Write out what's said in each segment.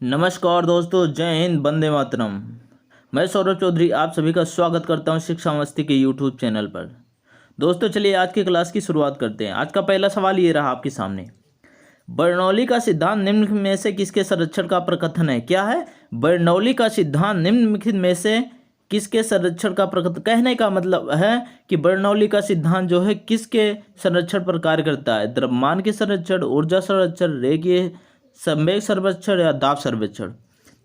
नमस्कार दोस्तों, जय हिंद, वंदे मातरम। मैं सौरभ चौधरी आप सभी का स्वागत करता हूं शिक्षा मस्ती के यूट्यूब चैनल पर। दोस्तों चलिए आज की क्लास की शुरुआत करते हैं। आज का पहला सवाल ये रहा आपके सामने। बर्नौली का सिद्धांत निम्नलिखित में से किसके संरक्षण का प्रकथन है? क्या है? बर्नौली का सिद्धांत निम्नलिखित में से किसके संरक्षण का प्रकथन। कहने का मतलब है कि बर्नौली का सिद्धांत जो है किसके संरक्षण पर कार्य करता है? द्रव्यमान के संरक्षण, ऊर्जा संरक्षण, रेखीय संवेग सर्वेक्षण या दाब सर्वेक्षण।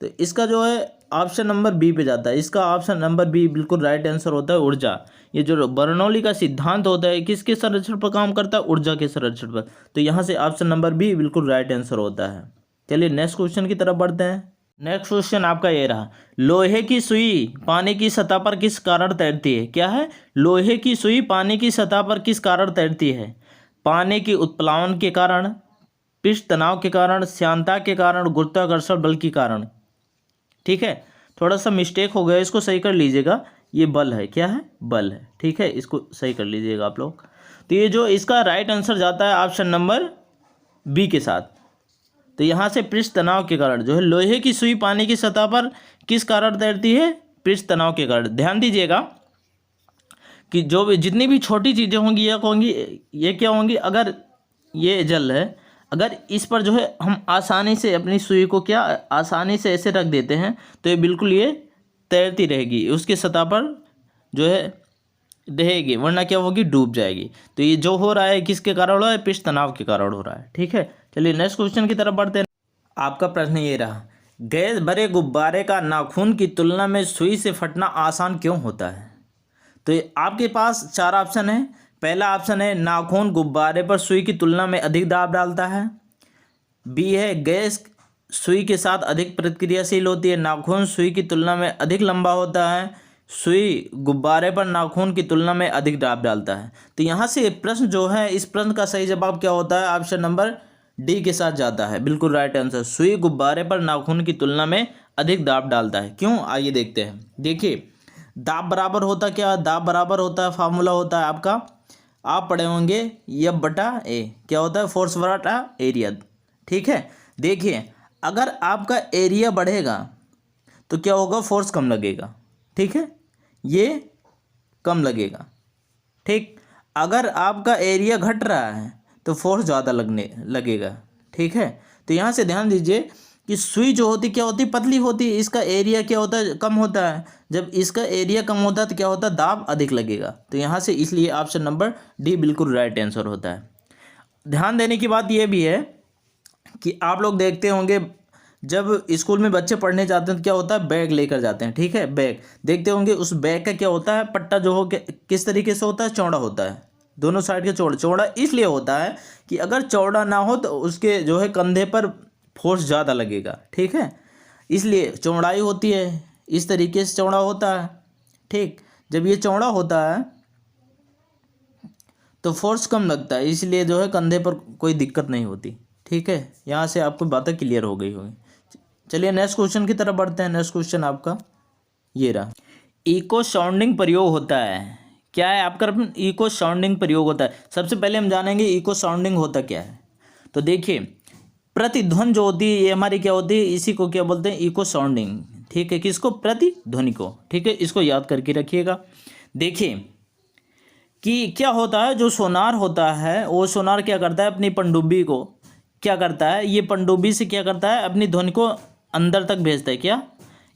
तो इसका जो है ऑप्शन नंबर बी पे जाता है। इसका ऑप्शन नंबर बी बिल्कुल राइट आंसर होता है, ऊर्जा। ये जो बर्नौली का सिद्धांत होता है किसके संरक्षण पर काम करता है? ऊर्जा के संरक्षण पर। तो यहाँ से ऑप्शन नंबर बी बिल्कुल राइट आंसर होता है। चलिए नेक्स्ट क्वेश्चन की तरफ बढ़ते हैं। नेक्स्ट क्वेश्चन आपका ये रहा। लोहे की सुई पानी की सतह पर किस कारण तैरती है? क्या है? लोहे की सुई पानी की सतह पर किस कारण तैरती है? पानी की उत्प्लावन के कारण, पृष्ठ तनाव के कारण, श्यानता के कारण, गुरुत्वाकर्षण बल के कारण। ठीक है, थोड़ा सा मिस्टेक हो गया, इसको सही कर लीजिएगा। ये बल है। क्या है? बल है। ठीक है, इसको सही कर लीजिएगा आप लोग। तो ये जो इसका राइट आंसर जाता है ऑप्शन नंबर बी के साथ। तो यहाँ से पृष्ठ तनाव के कारण जो है लोहे की सुई पानी की सतह पर किस कारण तैरती है? पृष्ठ तनाव के कारण। ध्यान दीजिएगा कि जो भी जितनी भी छोटी चीज़ें होंगी ये क्या होंगी, अगर ये जल है, अगर इस पर जो है हम आसानी से अपनी सुई को क्या आसानी से ऐसे रख देते हैं तो ये बिल्कुल ये तैरती रहेगी, उसकी सतह पर जो है रहेगी, वरना क्या होगी? डूब जाएगी। तो ये जो हो रहा है किसके कारण हो रहा है? पृष्ठ तनाव के कारण हो रहा है। ठीक है, चलिए नेक्स्ट क्वेश्चन की तरफ बढ़ते हैं। आपका प्रश्न ये रहा। गैस भरे गुब्बारे का नाखून की तुलना में सुई से फटना आसान क्यों होता है? तो आपके पास चार ऑप्शन है। पहला ऑप्शन है नाखून गुब्बारे पर सुई की तुलना में अधिक दाब डालता है। बी है गैस सुई के साथ अधिक प्रतिक्रियाशील होती है, नाखून सुई की तुलना में अधिक लंबा होता है, सुई गुब्बारे पर नाखून की तुलना में अधिक दाब डालता है। तो यहाँ से प्रश्न जो है, इस प्रश्न का सही जवाब क्या होता है? ऑप्शन नंबर डी के साथ जाता है, बिल्कुल राइट आंसर। सुई गुब्बारे पर नाखून की तुलना में अधिक दाब डालता है। क्यों? आइए देखते हैं। देखिए दाब बराबर होता क्या? दाब बराबर होता है, फार्मूला होता है आपका, आप पढ़े होंगे एफ बटा ए। क्या होता है? फोर्स बटा एरिया। ठीक है, देखिए अगर आपका एरिया बढ़ेगा तो क्या होगा? फोर्स कम लगेगा। ठीक है, ये कम लगेगा। ठीक, अगर आपका एरिया घट रहा है तो फोर्स ज़्यादा लगेगा। ठीक है, तो यहाँ से ध्यान दीजिए कि सुई जो होती क्या होती? पतली होती है, इसका एरिया क्या होता है? कम होता है। जब इसका एरिया कम होता है तो क्या होता है? दाब अधिक लगेगा। तो यहाँ से इसलिए ऑप्शन नंबर डी बिल्कुल राइट आंसर होता है। ध्यान देने की बात यह भी है कि आप लोग देखते होंगे जब स्कूल में बच्चे पढ़ने जाते हैं तो क्या होता है? बैग लेकर जाते हैं। ठीक है, बैग देखते होंगे, उस बैग का क्या होता है? पट्टा जो हो किस तरीके से होता है? चौड़ा होता है, दोनों साइड के चौड़ा। चौड़ा इसलिए होता है कि अगर चौड़ा ना हो तो उसके जो है कंधे पर फोर्स ज़्यादा लगेगा। ठीक है, इसलिए चौड़ाई होती है, इस तरीके से चौड़ा होता है। ठीक, जब ये चौड़ा होता है तो फोर्स कम लगता है, इसलिए जो है कंधे पर कोई दिक्कत नहीं होती। ठीक है, यहाँ से आपको बातें क्लियर हो गई होगी। चलिए नेक्स्ट क्वेश्चन की तरफ बढ़ते हैं। नेक्स्ट क्वेश्चन आपका ये रहा। इको साउंडिंग प्रयोग होता है। क्या है आपका? इको साउंडिंग प्रयोग होता है। सबसे पहले हम जानेंगे इको साउंडिंग होता क्या है। तो देखिए प्रतिध्वनि जो होती है ये हमारी क्या होती है? इसी को क्या बोलते हैं? Echo sounding. ठीक है, किसको? प्रतिध्वनि को। ठीक है, इसको याद करके रखिएगा। देखिए कि क्या होता है, जो सोनार होता है वो सोनार क्या करता है? अपनी पनडुब्बी को क्या करता है? ये पनडुब्बी से क्या करता है? अपनी ध्वनि को अंदर तक भेजता है। क्या?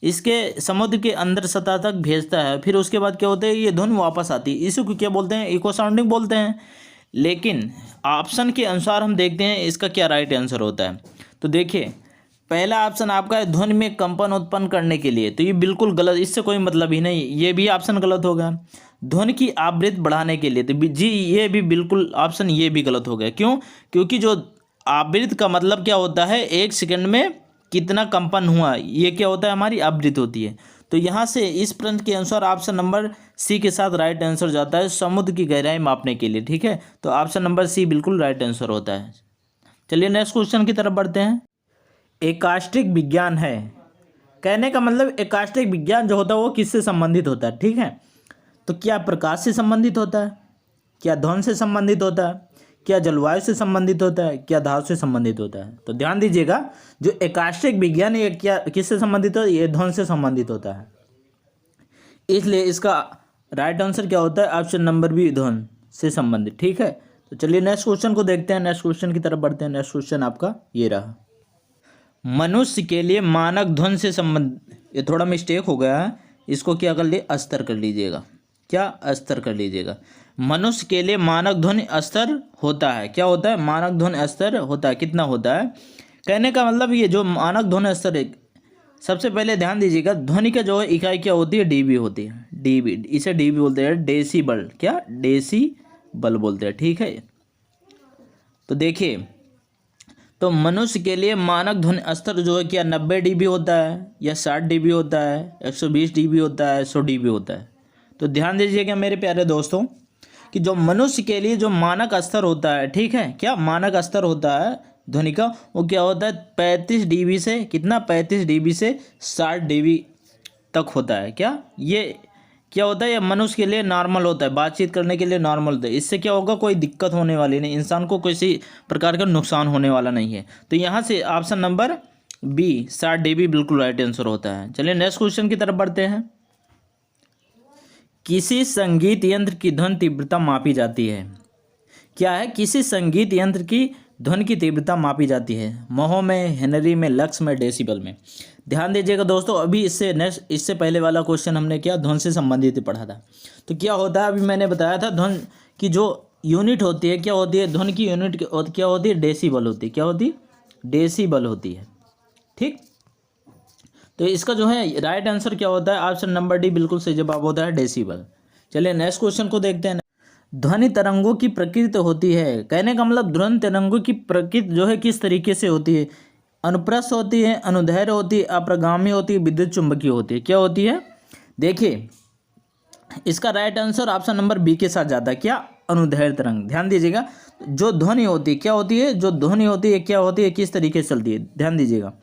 इसके समुद्र के अंदर सतह तक भेजता है। फिर उसके बाद क्या होता है? ये ध्वनि वापस आती है। इसी को क्या बोलते हैं? इको साउंडिंग बोलते हैं। लेकिन ऑप्शन के अनुसार हम देखते हैं इसका क्या राइट आंसर होता है। तो देखिए पहला ऑप्शन आपका है ध्वनि में कंपन उत्पन्न करने के लिए। तो ये बिल्कुल गलत, इससे कोई मतलब ही नहीं, ये भी ऑप्शन गलत होगा। ध्वनि की आवृत्ति बढ़ाने के लिए, तो जी ये भी बिल्कुल ऑप्शन ये भी गलत हो गया। क्यों? क्योंकि जो आवृत्ति का मतलब क्या होता है? एक सेकंड में कितना कंपन हुआ, ये क्या होता है? हमारी आवृत्ति होती है। तो यहाँ से इस प्रश्न के अनुसार ऑप्शन नंबर सी के साथ राइट आंसर जाता है, समुद्र की गहराई मापने के लिए। ठीक है, तो ऑप्शन नंबर सी बिल्कुल राइट आंसर होता है। चलिए नेक्स्ट क्वेश्चन की तरफ बढ़ते हैं। एकास्टिक विज्ञान है। कहने का मतलब एकास्टिक विज्ञान जो होता है वो किससे संबंधित होता है? ठीक है, तो क्या प्रकाश से संबंधित होता है? क्या ध्वनि से संबंधित होता है? क्या जलवायु से संबंधित होता है, क्या धातु से संबंधित होता है? तो ध्यान दीजिएगा, जो एकाष्टिक विज्ञान ये क्या किससे संबंधित होता है? ये ध्वनि से संबंधित होता है। इसलिए इसका राइट आंसर क्या होता है? ऑप्शन नंबर बी, ध्वनि से संबंधित। ठीक है, तो चलिए नेक्स्ट क्वेश्चन को देखते हैं, नेक्स्ट क्वेश्चन की तरफ बढ़ते हैं। नेक्स्ट क्वेश्चन आपका ये रहा, मनुष्य के लिए मानक ध्वनि से संबंध, ये थोड़ा मिस्टेक हो गया है, इसको क्या कर लिए? अस्तर कर लीजिएगा। क्या? अस्तर कर लीजिएगा। मनुष्य के लिए मानक ध्वनि स्तर होता है। क्या होता है? मानक ध्वनि स्तर होता है। कितना होता है? कहने का मतलब ये जो मानक ध्वनि स्तर है, सबसे पहले ध्यान दीजिएगा, ध्वनि का जो है इकाई क्या होती है? डीबी होती है। डीबी, इसे डीबी बोलते हैं, डेसीबल। क्या? डेसीबल बोलते हैं। ठीक है, तो देखिए, तो मनुष्य के लिए मानक ध्वनि स्तर जो है क्या 90 डीबी होता है, या 60 डीबी होता है, 120 डीबी होता है, 100 डीबी होता है? तो ध्यान दीजिएगा मेरे प्यारे दोस्तों कि जो मनुष्य के लिए जो मानक स्तर होता है, ठीक है, क्या मानक स्तर होता है ध्वनि का, वो क्या होता है? 35 डीबी से कितना? 35 डीबी से 60 डीबी तक होता है। क्या ये क्या होता है? ये मनुष्य के लिए नॉर्मल होता है, बातचीत करने के लिए नॉर्मल होता है। इससे क्या होगा? कोई दिक्कत होने वाली नहीं, इंसान को किसी प्रकार का नुकसान होने वाला नहीं है। तो यहाँ से ऑप्शन नंबर बी 60 डीबी बिल्कुल राइट आंसर होता है। चलिए नेक्स्ट क्वेश्चन की तरफ बढ़ते हैं। किसी संगीत यंत्र की ध्वनि तीव्रता मापी जाती है। क्या है? किसी संगीत यंत्र की ध्वनि की तीव्रता मापी जाती है। महो में, हेनरी में, लक्स में, डेसिबल में। ध्यान दीजिएगा दोस्तों, अभी इससे पहले वाला क्वेश्चन हमने क्या ध्वनि से संबंधित पढ़ा था। तो क्या होता है? अभी मैंने बताया था ध्वनि की जो यूनिट होती है, क्या होती है? ध्वनि की यूनिट क्या होती है? डेसिबल होती है। क्या होती? डेसिबल होती है। ठीक, तो इसका जो है राइट आंसर क्या होता है? ऑप्शन नंबर डी बिल्कुल सही जवाब होता है, डेसिबल। चलिए नेक्स्ट क्वेश्चन को देखते हैं। ध्वनि तरंगों की प्रकृति होती है। कहने का मतलब ध्वनि तरंगों की प्रकृति जो है किस तरीके से होती है? अनुप्रस्थ होती है, अनुदैर्ध्य होती है, अप्रगामी होती है, विद्युत चुंबकीय होती है। क्या होती है? देखिए, इसका right answer option number B के साथ जाता है। क्या? अनुदैर्ध्य तरंग। ध्यान दीजिएगा, जो ध्वनि होती है क्या होती है? जो ध्वनि होती है क्या होती है? किस तरीके से चलती है? ध्यान दीजिएगा,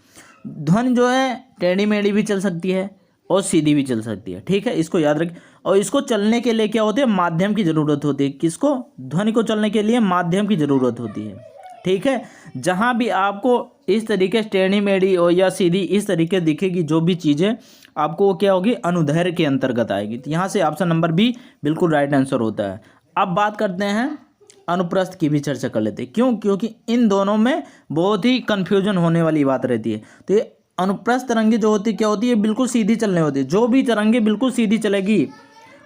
ध्वनि जो है टेढ़ी मेढ़ी भी चल सकती है और सीधी भी चल सकती है। ठीक है, इसको याद रखिए। और इसको चलने के लिए क्या होती है? माध्यम की ज़रूरत होती है। किसको? ध्वनि को चलने के लिए माध्यम की ज़रूरत होती है। ठीक है, जहाँ भी आपको इस तरीके से टेढ़ी मेढ़ी और या सीधी इस तरीके दिखेगी जो भी चीज़ें, आपको वो क्या होगी? अनुदैर्ध्य के अंतर्गत आएगी। तो यहाँ से ऑप्शन नंबर बी बिल्कुल राइट आंसर होता है। अब बात करते हैं अनुप्रस्थ की भी चर्चा कर लेते हैं। क्यों? क्योंकि इन दोनों में बहुत ही कन्फ्यूजन होने वाली बात रहती है। तो ये अनुप्रस्थ तरंगे जो होती है क्या होती है? बिल्कुल सीधी चलने होती है। जो भी तरंगे बिल्कुल सीधी चलेगी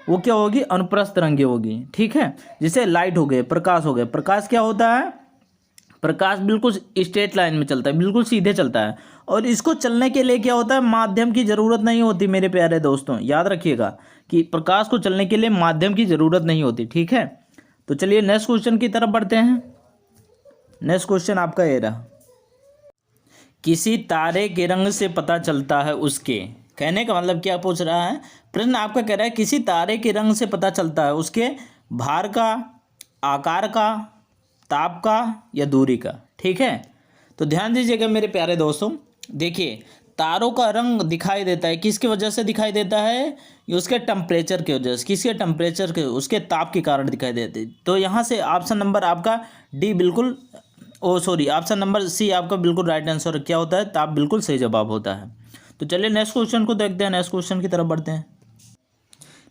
वो क्या होगी? अनुप्रस्थ तरंगे होगी। ठीक है, जैसे लाइट हो गए, प्रकाश हो गए। प्रकाश क्या होता है? प्रकाश बिल्कुल स्ट्रेट लाइन में चलता है, बिल्कुल सीधे चलता है। और इसको चलने के लिए क्या होता है? माध्यम की ज़रूरत नहीं होती मेरे प्यारे दोस्तों, याद रखिएगा कि प्रकाश को चलने के लिए माध्यम की ज़रूरत नहीं होती। ठीक है, तो चलिए नेक्स्ट क्वेश्चन की तरफ बढ़ते हैं। नेक्स्ट क्वेश्चन आपका ये रहा, किसी तारे के रंग से पता चलता है उसके। कहने का मतलब क्या पूछ रहा है? प्रश्न आपका कह रहा है किसी तारे के रंग से पता चलता है उसके भार का, आकार का, ताप का या दूरी का। ठीक है, तो ध्यान दीजिएगा मेरे प्यारे दोस्तों, देखिए तारों का रंग दिखाई देता है, किसकी वजह से दिखाई देता है? ये उसके टेम्परेचर की वजह से। किसके टेम्परेचर के? उसके ताप के कारण दिखाई देते हैं। तो यहाँ से ऑप्शन नंबर आपका डी बिल्कुल, ऑप्शन नंबर सी आपका बिल्कुल राइट आंसर क्या होता है? ताप बिल्कुल सही जवाब होता है। तो चलिए नेक्स्ट क्वेश्चन को देखते हैं। नेक्स्ट क्वेश्चन की तरफ बढ़ते हैं।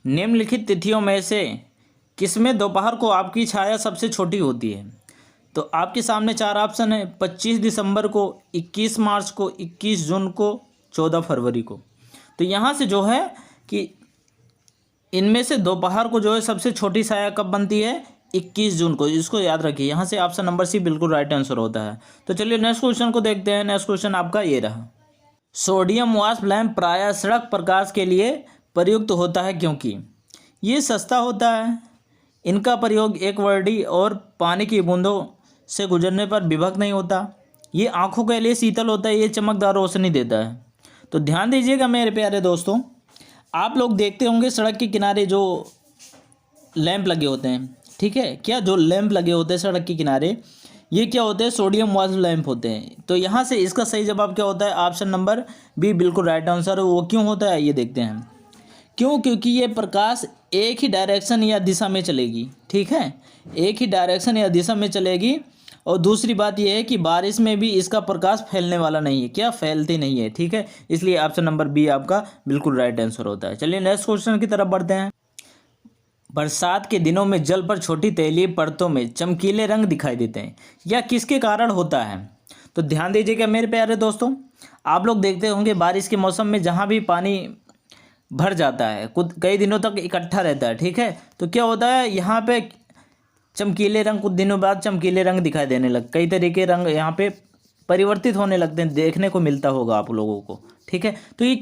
निम्नलिखित तिथियों में से किसमें दोपहर को आपकी छाया सबसे छोटी होती है? तो आपके सामने चार ऑप्शन है, 25 दिसंबर को, 21 मार्च को, 21 जून को, 14 फरवरी को। तो यहाँ से जो है कि इनमें से दोपहर को जो है सबसे छोटी छाया कब बनती है? 21 जून को। इसको याद रखिए, यहाँ से ऑप्शन नंबर सी बिल्कुल राइट आंसर होता है। तो चलिए नेक्स्ट क्वेश्चन को देखते हैं। नेक्स्ट क्वेश्चन आपका ये रहा, सोडियम वाष्प लैंप प्रायः सड़क प्रकाश के लिए प्रयुक्त होता है क्योंकि ये सस्ता होता है, इनका प्रयोग एक वर्दी और पानी की बूंदों से गुजरने पर विभक्त नहीं होता, ये आंखों के लिए शीतल होता है, ये चमकदार रोशनी देता है। तो ध्यान दीजिएगा मेरे प्यारे दोस्तों, आप लोग देखते होंगे सड़क के किनारे जो लैंप लगे होते हैं। ठीक है, क्या जो लैंप लगे होते हैं सड़क के किनारे, ये क्या होते हैं? सोडियम वाष्प लैंप होते हैं। तो यहाँ से इसका सही जवाब क्या होता है? ऑप्शन नंबर बी बिल्कुल राइट आंसर। वो क्यों होता है ये देखते हैं। क्यों? क्योंकि ये प्रकाश एक ही डायरेक्शन या दिशा में चलेगी, ठीक है, एक ही डायरेक्शन या दिशा में चलेगी। और दूसरी बात यह है कि बारिश में भी इसका प्रकाश फैलने वाला नहीं है, क्या फैलती नहीं है, ठीक है। इसलिए ऑप्शन नंबर बी आपका बिल्कुल राइट आंसर होता है। चलिए नेक्स्ट क्वेश्चन की तरफ बढ़ते हैं। बरसात के दिनों में जल पर छोटी तैलीय परतों में चमकीले रंग दिखाई देते हैं, यह किसके कारण होता है? तो ध्यान दीजिएगा मेरे प्यारे दोस्तों, आप लोग देखते होंगे बारिश के मौसम में जहाँ भी पानी भर जाता है, कुछ कई दिनों तक इकट्ठा रहता है, ठीक है, तो क्या होता है यहाँ पे चमकीले रंग कुछ दिनों बाद चमकीले रंग दिखाई देने लग, कई तरीके रंग यहाँ पे परिवर्तित होने लगते हैं, देखने को मिलता होगा आप लोगों को, ठीक है। तो ये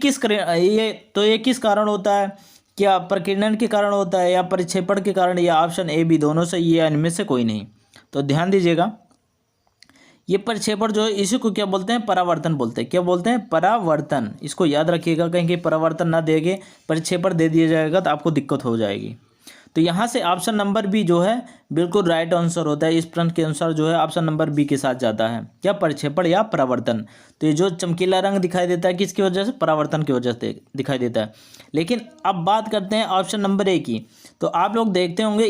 किस कारण होता है? क्या प्रकीर्णन के कारण होता है या परिक्षेपण के कारण, या ऑप्शन ए बी दोनों से, ये इनमें से कोई नहीं। तो ध्यान दीजिएगा, ये परिक्षेपण जो है इसी को क्या बोलते हैं? परावर्तन बोलते हैं। क्या बोलते हैं? परावर्तन। इसको याद रखिएगा, कहीं कि परावर्तन ना देगे परिक्षेपण दे दिया जाएगा तो आपको दिक्कत हो जाएगी। तो यहाँ से ऑप्शन नंबर बी जो है बिल्कुल राइट आंसर होता है। इस प्रश्न के अनुसार जो है ऑप्शन नंबर बी के साथ जाता है, क्या? परिक्षेपण या परावर्तन। तो ये जो चमकीला रंग दिखाई देता है किसकी वजह से? परावर्तन की वजह से दिखाई देता है। लेकिन अब बात करते हैं ऑप्शन नंबर ए की। तो आप लोग देखते होंगे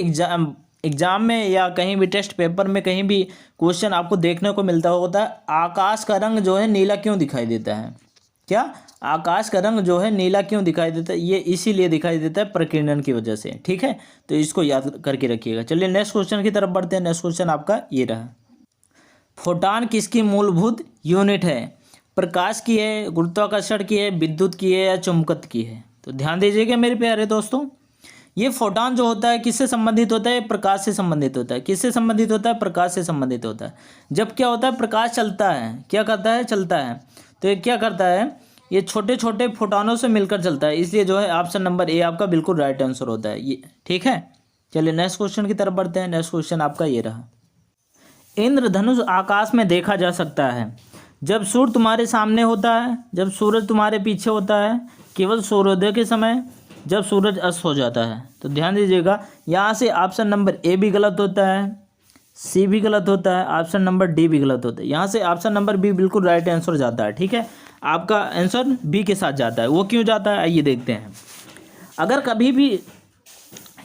एग्जाम में या कहीं भी टेस्ट पेपर में कहीं भी क्वेश्चन आपको देखने को मिलता होता है, आकाश का रंग जो है नीला क्यों दिखाई देता है? क्या? आकाश का रंग जो है नीला क्यों दिखाई देता है? ये इसीलिए दिखाई देता है प्रकीर्णन की वजह से, ठीक है। तो इसको याद करके रखिएगा। चलिए नेक्स्ट क्वेश्चन की तरफ बढ़ते हैं। नेक्स्ट क्वेश्चन आपका ये रहा, फोटॉन किसकी मूलभूत यूनिट है? प्रकाश की है, गुरुत्वाकर्षण की है, विद्युत की है या चुंबकत्व की है? तो ध्यान दीजिएगा मेरे प्यारे दोस्तों, ये फोटॉन जो होता है किससे संबंधित होता है? प्रकाश से संबंधित होता है। किससे संबंधित होता है? प्रकाश से संबंधित होता है। जब क्या होता है? प्रकाश चलता है, क्या करता है? चलता है। तो ये क्या करता है? ये छोटे छोटे फोटॉनों से मिलकर चलता है, इसलिए जो है ऑप्शन नंबर ए आपका बिल्कुल राइट आंसर होता है ये, ठीक है। चलिए नेक्स्ट क्वेश्चन की तरफ बढ़ते हैं। नेक्स्ट क्वेश्चन आपका ये रहा, इंद्रधनुष आकाश में देखा जा सकता है जब सूर्य तुम्हारे सामने होता है, जब सूरज तुम्हारे पीछे होता है, केवल सूर्योदय के समय, जब सूरज अस्त हो जाता है। तो ध्यान दीजिएगा, यहाँ से ऑप्शन नंबर ए भी गलत होता है, सी भी गलत होता है, ऑप्शन नंबर डी भी गलत होता है। यहाँ से ऑप्शन नंबर बी बिल्कुल राइट आंसर जाता है, ठीक है। आपका आंसर बी के साथ जाता है। वो क्यों जाता है आइए देखते हैं। अगर कभी भी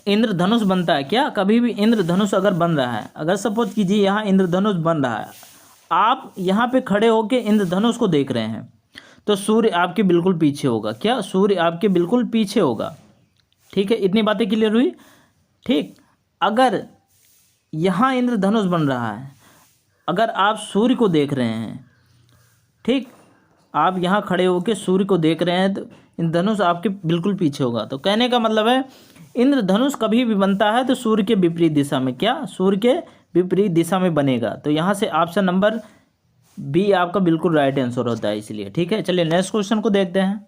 इंद्रधनुष बनता है, क्या कभी भी इंद्रधनुष अगर बन रहा है, अगर सपोज कीजिए यहाँ इंद्रधनुष बन रहा है, आप यहाँ पे खड़े होकर इंद्रधनुष को देख रहे हैं, तो सूर्य आपके बिल्कुल पीछे होगा। क्या? सूर्य आपके बिल्कुल पीछे होगा, ठीक है। इतनी बातें क्लियर हुई, ठीक। अगर यहाँ इंद्रधनुष बन रहा है, अगर आप सूर्य को देख रहे हैं, ठीक, आप यहाँ खड़े होकर सूर्य को देख रहे हैं, तो इंद्रधनुष आपके बिल्कुल पीछे होगा। तो कहने का मतलब है इंद्रधनुष कभी भी बनता है तो सूर्य के विपरीत दिशा में, क्या? सूर्य के विपरीत दिशा में बनेगा। तो यहाँ से ऑप्शन नंबर बी आपका बिल्कुल राइट आंसर होता है, इसलिए, ठीक है। चलिए नेक्स्ट क्वेश्चन को देखते हैं।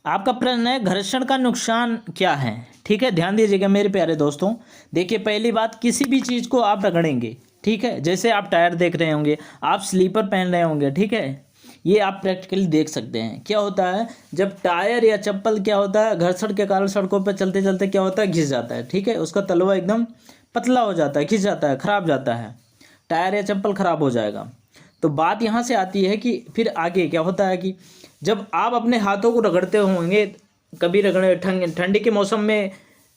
आपका प्रश्न है घर्षण का नुकसान क्या है, ठीक है। ध्यान दीजिएगा मेरे प्यारे दोस्तों, देखिए पहली बात, किसी भी चीज़ को आप रगड़ेंगे, ठीक है, जैसे आप टायर देख रहे होंगे, आप स्लीपर पहन रहे होंगे, ठीक है, ये आप प्रैक्टिकली देख सकते हैं। क्या होता है जब टायर या चप्पल क्या होता है, घर्षण के कारण सड़कों पर चलते चलते क्या होता है, घिस जाता है, ठीक है, उसका तलवा एकदम पतला हो जाता है, घिस जाता है, खराब जाता है, टायर या चप्पल खराब हो जाएगा। तो बात यहाँ से आती है कि फिर आगे क्या होता है कि जब आप अपने हाथों को रगड़ते होंगे, कभी रगड़े ठंडी के मौसम में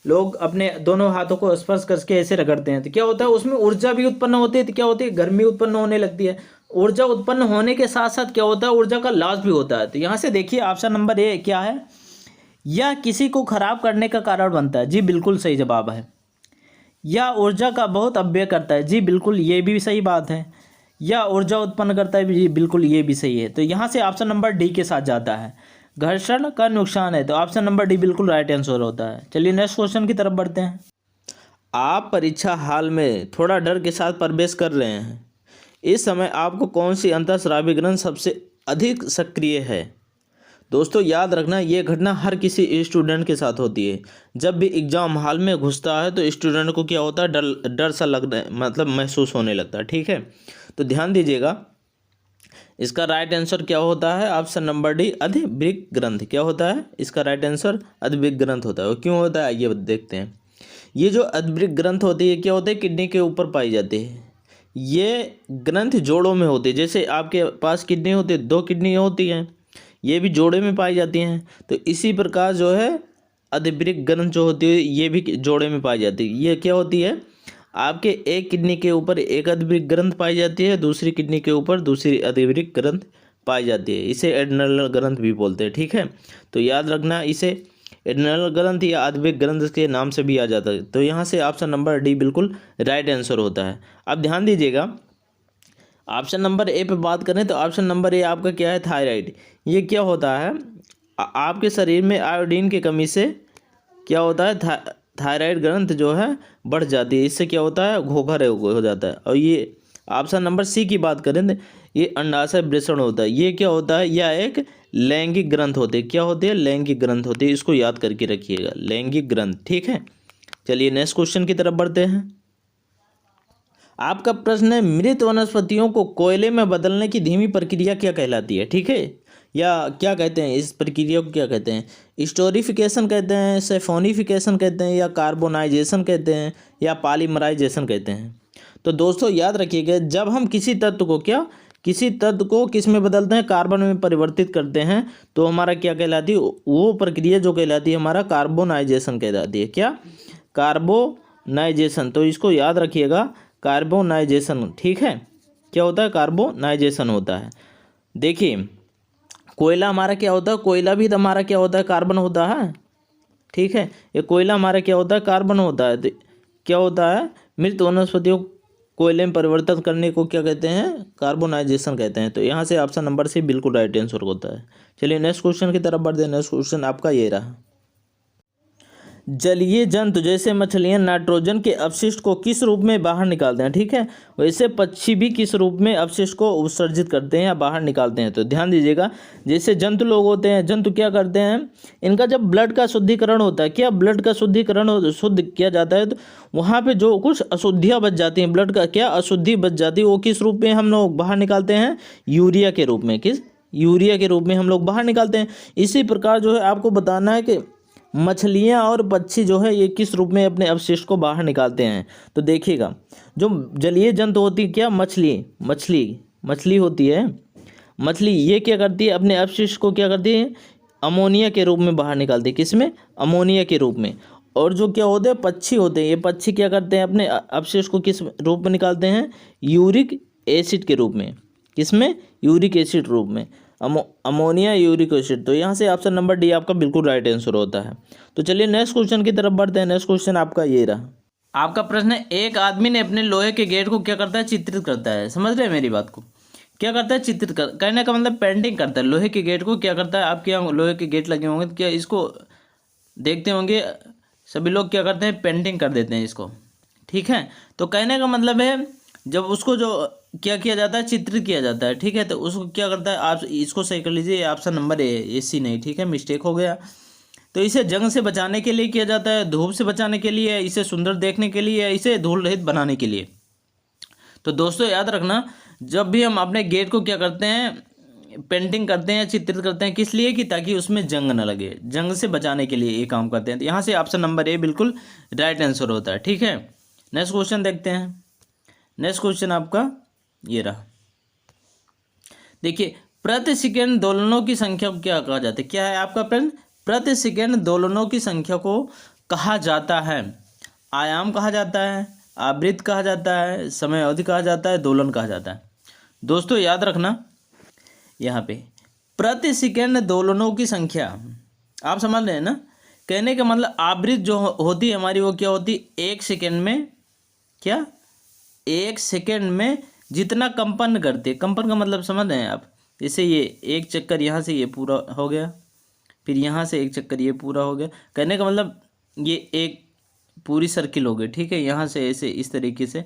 लोग अपने दोनों हाथों को स्पर्श करके ऐसे रगड़ते हैं, तो क्या होता है उसमें ऊर्जा भी उत्पन्न होती है। तो क्या होती है? गर्मी उत्पन्न होने लगती है। ऊर्जा उत्पन्न होने के साथ साथ क्या होता है? ऊर्जा का लॉस भी होता है। तो यहाँ से देखिए ऑप्शन नंबर ए क्या है, यह किसी को खराब करने का कारण बनता है, जी बिल्कुल सही जवाब है। या ऊर्जा का बहुत अपव्यय करता है, जी बिल्कुल ये भी सही बात है। या ऊर्जा उत्पन्न करता है, जी बिल्कुल ये भी सही है। तो यहाँ से ऑप्शन नंबर डी के साथ जाता है, घर्षण का नुकसान है, तो ऑप्शन नंबर डी बिल्कुल राइट आंसर होता है। चलिए नेक्स्ट क्वेश्चन की तरफ बढ़ते हैं। आप परीक्षा हॉल में थोड़ा डर के साथ प्रवेश कर रहे हैं, इस समय आपको कौन सी अंतःस्रावी ग्रंथि सबसे अधिक सक्रिय है? दोस्तों याद रखना, ये घटना हर किसी स्टूडेंट के साथ होती है। जब भी एग्जाम हॉल में घुसता है तो स्टूडेंट को क्या होता है, डर सा लगने मतलब महसूस होने लगता है, ठीक है। तो ध्यान दीजिएगा, इसका राइट आंसर क्या होता है? ऑप्शन नंबर डी, अधिवृक्क ग्रंथि। क्या होता है इसका राइट आंसर? अधिवृक्क ग्रंथि होता है। और क्यों होता है आइए देखते हैं। ये जो अधिवृक्क ग्रंथि होती है क्या होती है, किडनी के ऊपर पाई जाती है। ये ग्रंथि जोड़ों में होती है, जैसे आपके पास किडनी होती है, 2 किडनी होती हैं, ये भी जोड़े में पाई जाती हैं। तो इसी प्रकार जो है अधिवृक्क ग्रंथ जो होती है ये भी जोड़े में पाई जाती है। ये क्या होती है, आपके एक किडनी के ऊपर एक अधिवृक्क ग्रंथ पाई जाती है, दूसरी किडनी के ऊपर दूसरी अधिवृक्क ग्रंथ पाई जाती है। इसे एड्रेनल ग्रंथ भी बोलते हैं, ठीक है। तो याद रखना, इसे एड्रेनल ग्रंथ या अधिवृक्क ग्रंथ के नाम से भी आ जाता है। तो यहाँ से ऑप्शन नंबर डी बिल्कुल राइट आंसर होता है। अब ध्यान दीजिएगा, ऑप्शन नंबर ए पे बात करें तो ऑप्शन नंबर ए आपका क्या है, थायराइड। ये क्या होता है, आपके शरीर में आयोडीन की कमी से क्या होता है, थायराइड ग्रंथ जो है बढ़ जाती है। इससे क्या होता है, घोघा हो जाता है। और ये ऑप्शन नंबर सी की बात करें तो ये अंडाशय वृषण होता है। ये क्या होता है, यह एक लैंगिक ग्रंथ होते हैं। क्या होते हैं, लैंगिक ग्रंथ होते हैं। इसको याद करके रखिएगा, लैंगिक ग्रंथ, ठीक है। चलिए नेक्स्ट क्वेश्चन की तरफ बढ़ते हैं। आपका प्रश्न है, मृत वनस्पतियों को कोयले में बदलने की धीमी प्रक्रिया क्या कहलाती है, ठीक है। या क्या कहते हैं, इस प्रक्रिया को क्या कहते हैं, स्टोरिफिकेशन कहते हैं, सेफोनिफिकेशन कहते हैं, या कार्बोनाइजेशन कहते हैं, या पॉलीमराइजेशन कहते हैं। तो दोस्तों याद रखिएगा, जब हम किसी तत्व को किस में बदलते हैं, कार्बन में परिवर्तित करते हैं, तो हमारा क्या कहलाती है, वो प्रक्रिया जो कहलाती है हमारा कार्बोनाइजेशन कहलाती है। क्या, कार्बोनाइजेशन। तो इसको याद रखिएगा, कार्बोनाइजेशन, ठीक है। क्या होता है, कार्बोनाइजेशन होता है। देखिए कोयला हमारा क्या होता है, कोयला भी तो हमारा क्या होता है, कार्बन होता है, ठीक है। ये कोयला हमारा क्या होता है, कार्बन होता है। तो क्या होता है, मृत वनस्पतियों कोयले में परिवर्तन करने को क्या कहते हैं, कार्बोनाइजेशन कहते हैं। तो यहाँ से ऑप्शन नंबर सी बिल्कुल राइट आंसर होता है। चलिए नेक्स्ट क्वेश्चन की तरफ बढ़ते हैं। नेक्स्ट क्वेश्चन आपका ये रहा, जलीय जंतु जैसे मछलियां नाइट्रोजन के अपशिष्ट को किस रूप में बाहर निकालते हैं, ठीक है। वैसे पक्षी भी किस रूप में अपशिष्ट को उत्सर्जित करते हैं या बाहर निकालते हैं। तो ध्यान दीजिएगा, जैसे जंतु लोग होते हैं, जंतु क्या करते हैं, इनका जब ब्लड का शुद्धिकरण होता है, क्या ब्लड का शुद्धिकरण शुद्ध किया जाता है, तो वहाँ पर जो कुछ अशुद्धियाँ बच जाती हैं, ब्लड का क्या अशुद्धि बच जाती है, वो किस रूप में हम लोग बाहर निकालते हैं, यूरिया के रूप में। किस, यूरिया के रूप में हम लोग बाहर निकालते हैं। इसी प्रकार जो है आपको बताना है कि मछलियाँ और पक्षी जो है ये किस रूप में अपने अपशिष्ट को बाहर निकालते हैं। तो देखिएगा, जो जलीय जंतु होती है, क्या, मछली होती है, मछली ये क्या करती है, अपने अपशिष्ट को क्या करती है, अमोनिया के रूप में बाहर निकालती है। किसमें, अमोनिया के रूप में। और जो क्या होते हैं, पक्षी होते हैं, ये पक्षी क्या करते हैं, अपने अपशिष्ट को किस रूप में निकालते हैं, यूरिक एसिड के रूप में। किसमें, यूरिक एसिड रूप में, अमोनिया यूरिक एसिड। तो यहाँ से ऑप्शन नंबर डी आपका बिल्कुल राइट आंसर होता है। तो चलिए नेक्स्ट क्वेश्चन की तरफ बढ़ते हैं। नेक्स्ट क्वेश्चन आपका ये रहा, आपका प्रश्न है, एक आदमी ने अपने लोहे के गेट को क्या करता है, चित्रित करता है। समझ रहे हैं मेरी बात को, क्या करता है, चित्रित कहने का मतलब पेंटिंग करता है। लोहे के गेट को क्या करता है, आपके यहाँ लोहे के गेट लगे होंगे, क्या इसको देखते होंगे सभी लोग, क्या करते हैं, पेंटिंग कर देते हैं इसको, ठीक है। तो कहने का मतलब है, जब उसको जो क्या किया जाता है, चित्रित किया जाता है, ठीक है। तो उसको क्या करता है, आप इसको सही कर लीजिए, ऑप्शन नंबर ए सी नहीं, ठीक है, मिस्टेक हो गया। तो इसे जंग से बचाने के लिए किया जाता है, धूप से बचाने के लिए, इसे सुंदर देखने के लिए, इसे धूल रहित बनाने के लिए। तो दोस्तों याद रखना, जब भी हम अपने गेट को क्या करते हैं, पेंटिंग करते हैं, चित्रित करते हैं, किस लिए, कि ताकि उसमें जंग न लगे, जंग से बचाने के लिए ये काम करते हैं। तो यहाँ से ऑप्शन नंबर ए बिल्कुल राइट आंसर होता है, ठीक है। नेक्स्ट क्वेश्चन देखते हैं। नेक्स्ट क्वेश्चन आपका ये रहा, देखिए, प्रति सेकंड दोलनों की संख्या को क्या कहा जाता है। क्या है आपका प्रश्न, प्रति सेकंड दोलनों की संख्या को कहा जाता है, आयाम कहा जाता है, आवृत्ति कहा जाता है, समय अवधि कहा जाता है, दोलन कहा जाता है। दोस्तों याद रखना, यहाँ पे प्रति सेकंड दोलनों की संख्या, आप समझ रहे हैं ना, कहने का मतलब आवृत्ति जो होती है हमारी, वो क्या होती है, एक सेकंड में, क्या, एक सेकंड में जितना कंपन करते, कंपन का मतलब समझ रहे हैं आप, जैसे ये एक चक्कर यहाँ से ये पूरा हो गया, फिर यहाँ से एक चक्कर ये पूरा हो गया, कहने का मतलब ये एक पूरी सर्किल हो गई, ठीक है। यहाँ से ऐसे इस तरीके से,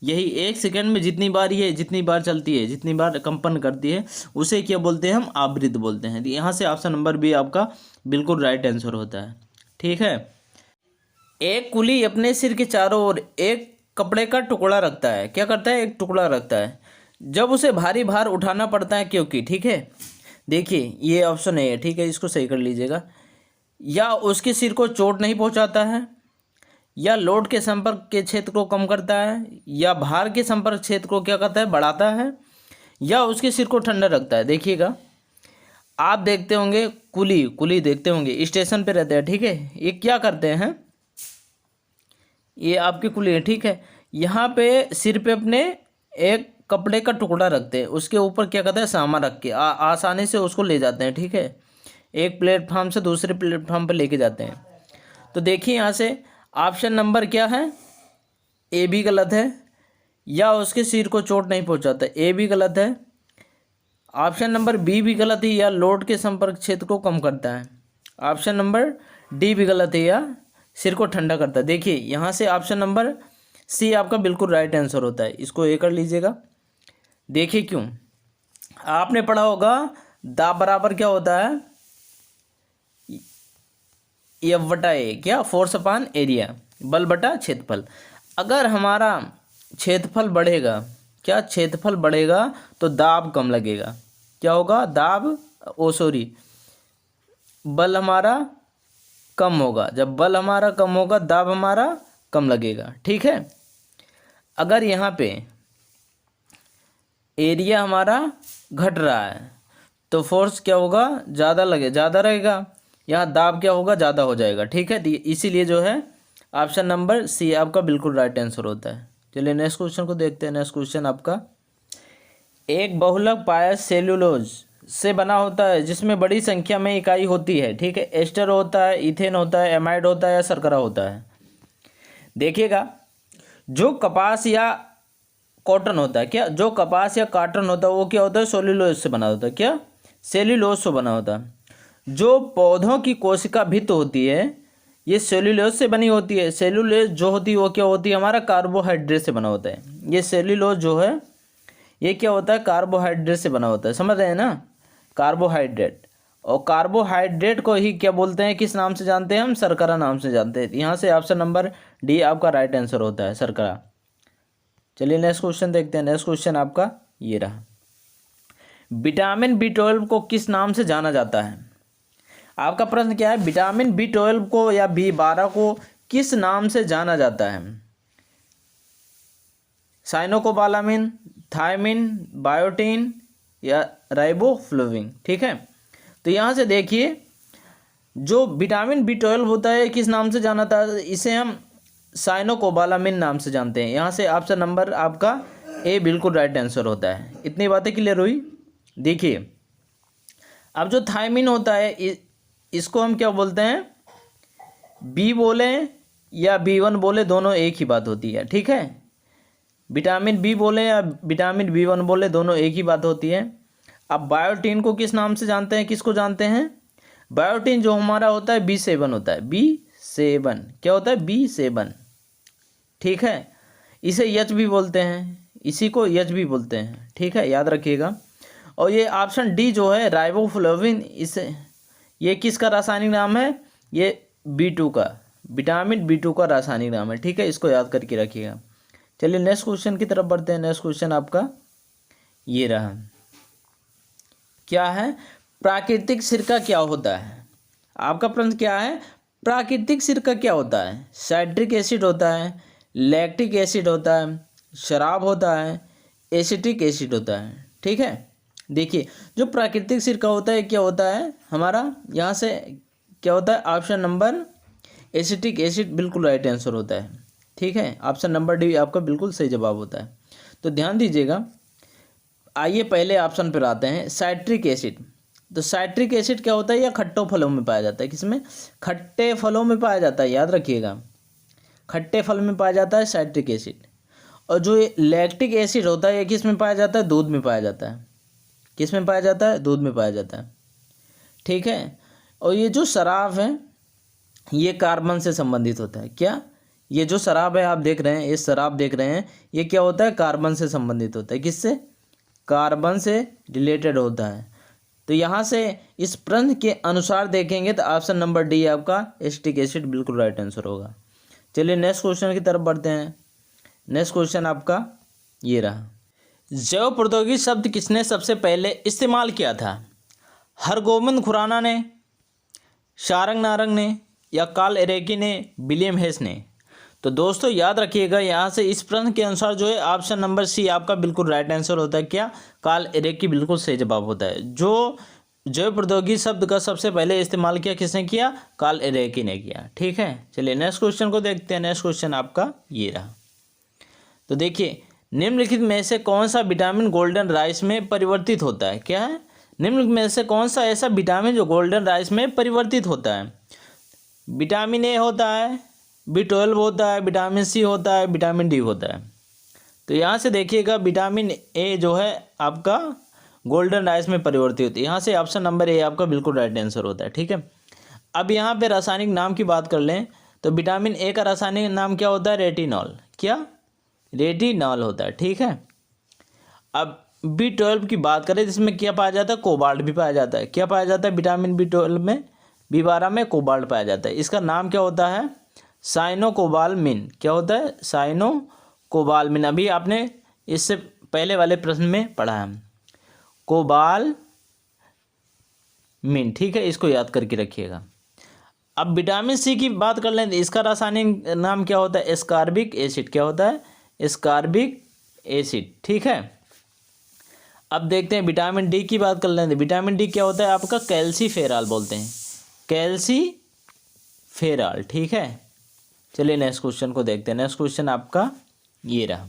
यही एक सेकंड में जितनी बार ये जितनी बार चलती है, जितनी बार कंपन करती है, उसे क्या बोलते हैं, हम आवृत्ति बोलते हैं। तो यहाँ से ऑप्शन नंबर बी आपका बिल्कुल राइट आंसर होता है, ठीक है। एक कुली अपने सिर के चारों ओर एक कपड़े का टुकड़ा रखता है, क्या करता है, एक टुकड़ा रखता है, जब उसे भारी भार उठाना पड़ता है, क्योंकि, ठीक है। देखिए ये ऑप्शन है, ठीक है, इसको सही कर लीजिएगा। या उसके सिर को चोट नहीं पहुंचाता है, या लोड के संपर्क के क्षेत्र को कम करता है, या भार के संपर्क क्षेत्र को क्या करता है, बढ़ाता है, या उसके सिर को ठंडा रखता है। देखिएगा, आप देखते होंगे कुली, कुली देखते होंगे, स्टेशन पे रहते हैं, ठीक है। ये क्या करते हैं, ये आपकी कुली है, ठीक है। यहाँ पे सिर पे अपने एक कपड़े का टुकड़ा रखते हैं, उसके ऊपर क्या कहते हैं सामान रख के आसानी से उसको ले जाते हैं, ठीक है। एक प्लेटफार्म से दूसरे प्लेटफार्म पर लेके जाते हैं। तो देखिए यहाँ से ऑप्शन नंबर क्या है, ए भी गलत है, या उसके सिर को चोट नहीं पहुँचाता, ए भी गलत है। ऑप्शन नंबर बी भी गलत है, या लोड के संपर्क क्षेत्र को कम करता है। ऑप्शन नंबर डी भी गलत है, या सिर को ठंडा करता है। देखिए यहाँ से ऑप्शन नंबर सी आपका बिल्कुल राइट आंसर होता है, इसको ए कर लीजिएगा। देखिए क्यों, आपने पढ़ा होगा दाब बराबर क्या होता है, एफ बटा ए, क्या, फोर्स अपॉन एरिया, बल बटा क्षेत्रफल। अगर हमारा क्षेत्रफल बढ़ेगा, क्या क्षेत्रफल बढ़ेगा तो दाब कम लगेगा, क्या होगा, दाब बल हमारा कम होगा। जब बल हमारा कम होगा दाब हमारा कम लगेगा, ठीक है। अगर यहाँ पे एरिया हमारा घट रहा है तो फोर्स क्या होगा, ज़्यादा रहेगा, यहाँ दाब क्या होगा, ज़्यादा हो जाएगा, ठीक है। इसीलिए जो है ऑप्शन नंबर सी आपका बिल्कुल राइट आंसर होता है। चलिए नेक्स्ट क्वेश्चन को देखते हैं। नेक्स्ट क्वेश्चन आपका, एक बहुलक पाया सेल्यूलोज से बना होता है जिसमें बड़ी संख्या में इकाई होती है, ठीक है। एस्टर होता है, इथेन होता है, एमाइड होता है, या शर्करा होता है। देखिएगा, जो कपास या कॉटन होता है, क्या, जो कपास या कॉटन होता है वो क्या होता है, सेल्यूलोज से बना होता है, क्या, सेल्यूलोज से बना होता है। जो पौधों की कोशिका भित्त होती है ये सेल्यूलोज से बनी होती है। सेल्यूलोज जो होती है वो क्या होती है, हमारा कार्बोहाइड्रेट से बना होता है। ये सेल्यूलोज जो है ये क्या होता है, कार्बोहाइड्रेट से बना होता है, समझ रहे हैं ना, कार्बोहाइड्रेट। और कार्बोहाइड्रेट को ही क्या बोलते हैं, किस नाम से जानते हैं हम, शर्करा नाम से जानते हैं। यहाँ से ऑप्शन नंबर डी आपका राइट आंसर होता है, शर्करा। चलिए नेक्स्ट क्वेश्चन देखते हैं। नेक्स्ट क्वेश्चन आपका ये रहा, विटामिन B12 को किस नाम से जाना जाता है। आपका प्रश्न क्या है, विटामिन B12 को या B12 को किस नाम से जाना जाता है। साइनोकोबालामिन, थायमिन, बायोटिन, या राइबोफ्लोविन, ठीक है। तो यहाँ से देखिए, जो विटामिन B12 होता है किस नाम से जाना था, इसे हम साइनोकोबालामिन नाम से जानते हैं। यहाँ से ऑप्शन नंबर आपका ए बिल्कुल राइट आंसर होता है। इतनी बातें क्लियर हुई। देखिए अब जो थायमिन होता है इसको हम क्या बोलते हैं, बी बोले या B1 बोले दोनों एक ही बात होती है, ठीक है। विटामिन बी बोले या विटामिन B1 बोले दोनों एक ही बात होती है। अब बायोटीन को किस नाम से जानते हैं, किसको जानते हैं, बायोटीन जो हमारा होता है B7 होता है, B7 क्या होता है, B7, ठीक है। इसे एच भी बोलते हैं, इसी को एच भी बोलते हैं, ठीक है, याद रखिएगा। और ये ऑप्शन डी जो है राइबोफ्लोविन, इसे ये किसका रासायनिक नाम है, ये B2 का, विटामिन B2 का रासायनिक नाम है, ठीक है, इसको याद करके रखिएगा। चलिए नेक्स्ट क्वेश्चन की तरफ बढ़ते हैं। नेक्स्ट क्वेश्चन आपका ये रहा, क्या है, प्राकृतिक सिरका क्या होता है। आपका प्रश्न क्या है, प्राकृतिक सिरका क्या होता है। साइट्रिक एसिड होता है, लैक्टिक एसिड होता है, शराब होता है, एसिटिक एसिड होता है, ठीक है। देखिए जो प्राकृतिक सिरका होता है क्या होता है हमारा, यहाँ से क्या होता है, ऑप्शन नंबर एसिटिक एसिड बिल्कुल राइट आंसर होता है, ठीक है। ऑप्शन नंबर डी आपका बिल्कुल सही जवाब होता है। तो ध्यान दीजिएगा। आइए पहले ऑप्शन पर आते हैं, साइट्रिक एसिड। तो साइट्रिक एसिड क्या होता है, यह खट्टे फलों में पाया जाता है, किसमें, खट्टे फलों में पाया जाता है, याद रखिएगा, खट्टे फल में पाया जाता है साइट्रिक एसिड। और जो ये लैक्टिक एसिड होता है ये किस में पाया जाता है, दूध में पाया जाता है, किस में पाया जाता है, दूध में पाया जाता है, ठीक है। और ये जो शराब है ये कार्बन से संबंधित होता है, क्या, ये जो शराब है आप देख रहे हैं, ये शराब देख रहे हैं, ये क्या होता है, कार्बन से संबंधित होता है, किससे, कार्बन से रिलेटेड होता है। तो यहाँ से इस प्रश्न के अनुसार देखेंगे तो ऑप्शन नंबर डी आपका एसिटिक एसिड बिल्कुल राइट आंसर होगा। चलिए नेक्स्ट क्वेश्चन की तरफ बढ़ते हैं। नेक्स्ट क्वेश्चन आपका ये रहा, जैव प्रौद्योगिकी शब्द किसने सबसे पहले इस्तेमाल किया था। हरगोविंद खुराना ने, शारंग नारंग ने, या कार्ल एरेकी ने, विलियम हेस ने। तो दोस्तों याद रखिएगा, यहाँ से इस प्रश्न के अनुसार जो है ऑप्शन नंबर सी आपका बिल्कुल राइट आंसर होता है, क्या, कार्ल एरेकी बिल्कुल सही जवाब होता है। जो जैव प्रौद्योगिकी शब्द का सबसे पहले इस्तेमाल किसने किया? कार्ल रेकी ने किया। ठीक है, चलिए नेक्स्ट क्वेश्चन को देखते हैं। नेक्स्ट क्वेश्चन आपका ये रहा। तो देखिए, निम्नलिखित में से कौन सा विटामिन गोल्डन राइस में परिवर्तित होता है? क्या है? निम्नलिखित में से कौन सा ऐसा विटामिन जो गोल्डन राइस में परिवर्तित होता है? विटामिन ए होता है, B12 होता है, विटामिन सी होता है, विटामिन डी होता है। तो यहाँ से देखिएगा, विटामिन ए जो है आपका गोल्डन राइस में परिवर्तित होती है। यहाँ से ऑप्शन नंबर ए आपका बिल्कुल राइट आंसर होता है। ठीक है, अब यहाँ पे रासायनिक नाम की बात कर लें तो विटामिन ए का रासायनिक नाम क्या होता है? रेटिनॉल। क्या? रेटिनॉल होता है। ठीक है, अब B12 की बात करें जिसमें क्या पाया जाता है? कोबाल्ट भी पाया जाता है। क्या पाया जाता है विटामिन B12 में? B12 में कोबाल्ट पाया जाता है। इसका नाम क्या होता है? साइनोकोबालमिन। क्या होता है? साइनोकोबालमिन। अभी आपने इससे पहले वाले प्रश्न में पढ़ा है, कोबालमिन। ठीक है, इसको याद करके रखिएगा। अब विटामिन सी की बात कर लें तो इसका रासायनिक नाम क्या होता है? Ascorbic acid. क्या होता है? Ascorbic acid. ठीक है, अब देखते हैं विटामिन डी की बात कर लें तो विटामिन डी क्या होता है आपका? कैल्सीफेरॉल बोलते हैं, कैल्सीफेरॉल। ठीक है, चलिए नेक्स्ट क्वेश्चन को देखते हैं। नेक्स्ट क्वेश्चन आपका ये रहा।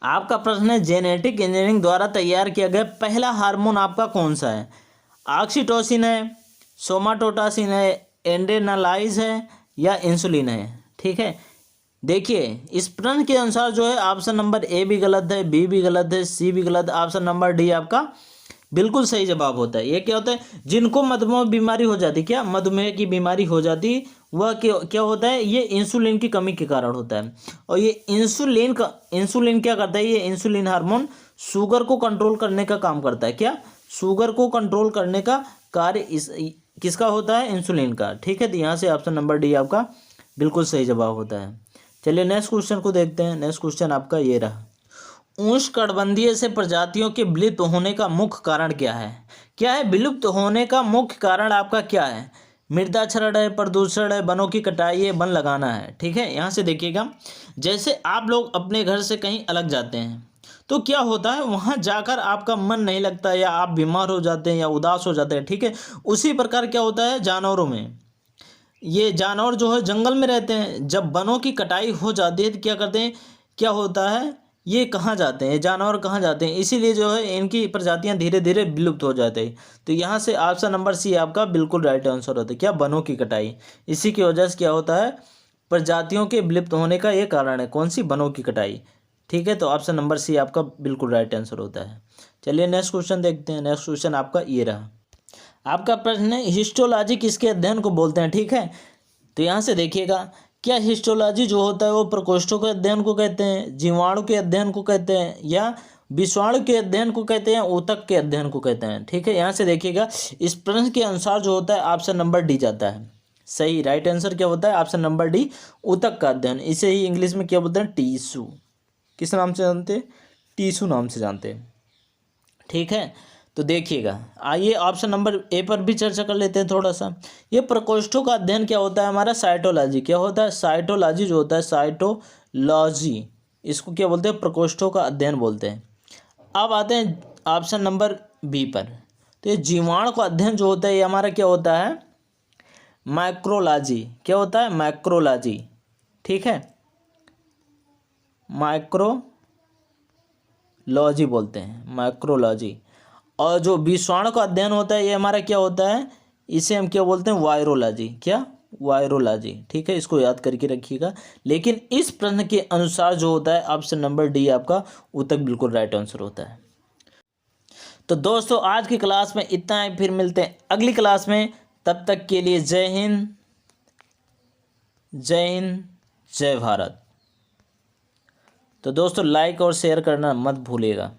आपका प्रश्न है, जेनेटिक इंजीनियरिंग द्वारा तैयार किया गया पहला हार्मोन आपका कौन सा है? ऑक्सीटोसिन है, सोमाटोटासिन है, एड्रेनालाइज है, या इंसुलिन है? ठीक है, देखिए इस प्रश्न के अनुसार जो है ऑप्शन नंबर ए भी गलत है, बी भी गलत है, सी भी गलत है, ऑप्शन नंबर डी आपका बिल्कुल सही जवाब होता है। ये क्या होता है? जिनको मधुमेह बीमारी हो जाती, क्या मधुमेह की बीमारी हो जाती, वह क्या होता है? ये इंसुलिन की कमी के कारण होता है। और ये इंसुलिन क्या करता है? ये इंसुलिन हार्मोन शुगर को कंट्रोल करने का काम करता है। क्या? शुगर को कंट्रोल करने का कार्य किसका होता है? इंसुलिन का। ठीक है, तो यहाँ से ऑप्शन नंबर डी आपका बिल्कुल सही जवाब होता है। चलिए नेक्स्ट क्वेश्चन को देखते हैं। नेक्स्ट क्वेश्चन आपका ये रहा। उष्णकटिबंधीय से प्रजातियों के विलुप्त होने का मुख्य कारण क्या है? क्या है विलुप्त होने का मुख्य कारण आपका? क्या है? मृदा क्षरण है, प्रदूषण है, वनों की कटाई है, वन लगाना है। ठीक है, यहाँ से देखिएगा, जैसे आप लोग अपने घर से कहीं अलग जाते हैं तो क्या होता है, वहाँ जाकर आपका मन नहीं लगता, या आप बीमार हो जाते हैं, या उदास हो जाते हैं। ठीक है, उसी प्रकार क्या होता है जानवरों में। ये जानवर जो है जंगल में रहते हैं, जब वनों की कटाई हो जाती है तो क्या करते हैं, क्या होता है, ये कहाँ जाते हैं, जानवर कहाँ जाते हैं, इसीलिए जो है इनकी प्रजातियां धीरे धीरे विलुप्त हो जाती है। तो यहाँ से ऑप्शन नंबर सी आपका बिल्कुल राइट आंसर होता है। क्या? वनों की कटाई। इसी की वजह से क्या होता है, प्रजातियों के विलुप्त होने का ये कारण है। कौन सी? वनों की कटाई। ठीक है, तो ऑप्शन नंबर सी आपका बिल्कुल राइट आंसर होता है। चलिए नेक्स्ट क्वेश्चन देखते हैं। नेक्स्ट क्वेश्चन आपका ये रहा। आपका प्रश्न है, हिस्टोलॉजी किसके अध्ययन को बोलते हैं? ठीक है, तो यहाँ से देखिएगा, क्या हिस्टोलॉजी जो होता है वो प्रकोष्ठों के अध्ययन को कहते हैं, जीवाणु के अध्ययन को कहते हैं, या विषाणु के अध्ययन को कहते हैं, ऊतक के अध्ययन को कहते हैं? ठीक है, यहाँ से देखिएगा, इस प्रश्न के अनुसार जो होता है ऑप्शन नंबर डी जाता है सही। राइट आंसर क्या होता है? ऑप्शन नंबर डी, ऊतक का अध्ययन। इसे ही इंग्लिश में क्या बोलते हैं? टीशू। किस नाम से जानते हैं? टीशू नाम से जानते हैं। ठीक है, तो देखिएगा, आइए ऑप्शन नंबर ए पर भी चर्चा कर लेते हैं थोड़ा सा। ये प्रकोष्ठों का अध्ययन क्या होता है हमारा? साइटोलॉजी। क्या होता है? साइटोलॉजी जो होता है, साइटोलॉजी, इसको क्या बोलते हैं? प्रकोष्ठों का अध्ययन बोलते हैं। अब आते हैं ऑप्शन नंबर बी पर। तो ये जीवाणु का अध्ययन जो होता है ये हमारा क्या होता है? माइक्रोलॉजी। क्या होता है? माइक्रोलॉजी। ठीक है, माइक्रोलॉजी बोलते हैं, माइक्रोलॉजी। और जो विषाणु का अध्ययन होता है ये हमारा क्या होता है? इसे हम क्या बोलते हैं? वायरोलॉजी। क्या? वायरोलॉजी। ठीक है, इसको याद करके रखिएगा। लेकिन इस प्रश्न के अनुसार जो होता है ऑप्शन नंबर डी आपका ऊतक बिल्कुल राइट आंसर होता है। तो दोस्तों आज की क्लास में इतना ही, फिर मिलते हैं अगली क्लास में। तब तक के लिए जय हिंद, जय हिंद, जय भारत। तो दोस्तों लाइक और शेयर करना मत भूलिएगा।